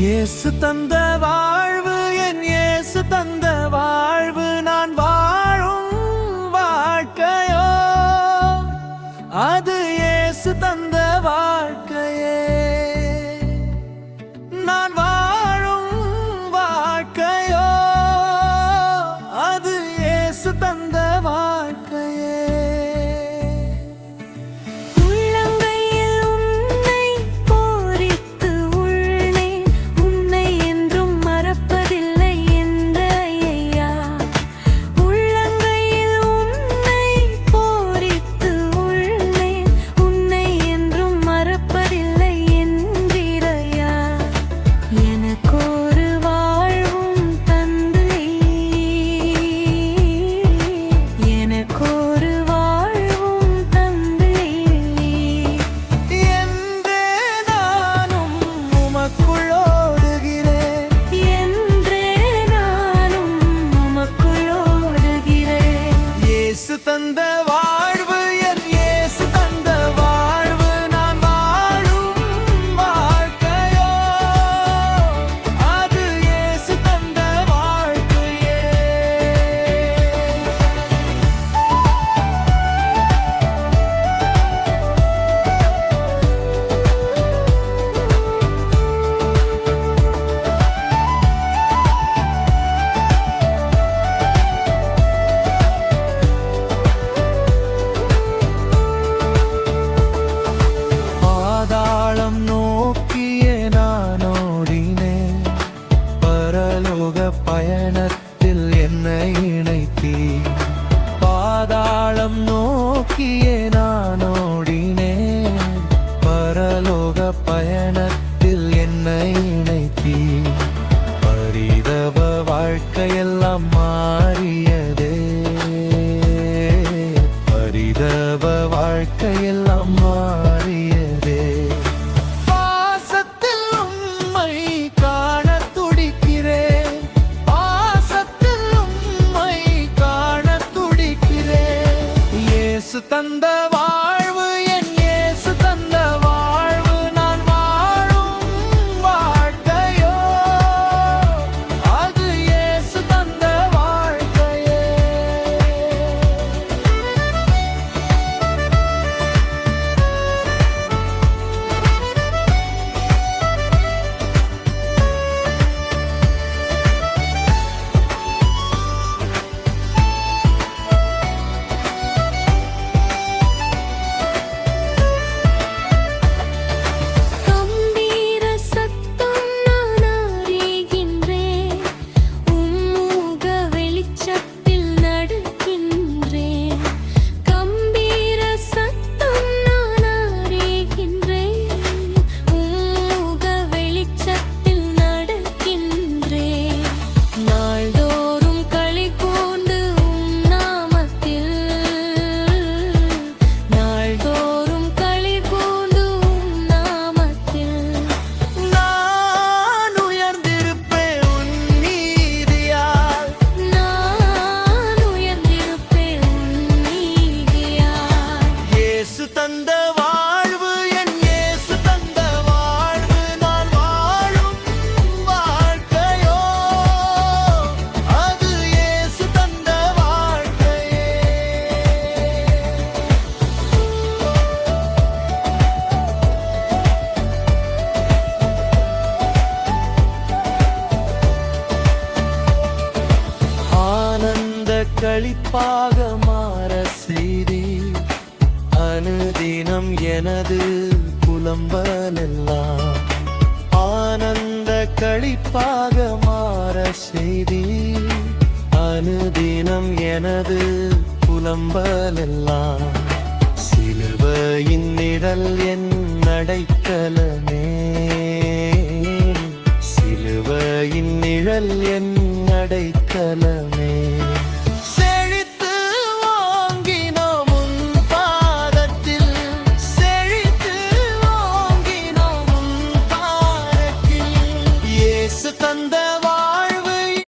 இயேசு தந்த வாழ்வு, என் இயேசு தந்த வாழ்வு, நான் வாழும் வாழ்க்கையோ அது இயேசு தந்த வாழ்க்கையே. நான் வாழும் வாழ்க்கையோ அது இயேசு தந்த வாழ்க்கையே. தந்த வாழ்வு, என் இயேசு தந்த வாழ்வு, நான் வாழும் வாழ்க்கையோ அது இயேசு தந்த வாழ்க்கையே. பயணத்தில் என்னை இணைத்தீ, பாதாளம் நோக்கியே நான் ஓடினேன், பரலோக பயணத்தில் என்னை இணைத்தீ. பரிதவ வாழ்க்கையெல்லாம் மாறியதே, பரிதவ வாழ்க்கையெல்லாம் மாறியதே. தந்த வாழ்வு, என் இயேசு தந்த வாழ்வு, நான் வாழும் வாழ்க்கையோ அது இயேசு தந்த வாழ்க்கையே. தந்த வாழ்வு, என் இயேசு தந்த வாழ்வு, நான் வாழும் வாழ்க்கையோ அது இயேசு தந்த வாழ்க்கையே. ஆனந்த களிப்பாக மாற செய்தி, அனுதினம் எனது புலம்பலெல்லாம் ஆனந்த களிப்பாக மாற செய்தி, அனுதினம் எனது புலம்பலெல்லாம். சிலுவையின் நிழல் என் அடைக்கலமே, சிலுவையின் நிழல் என் அடைக்கலமே. தந்த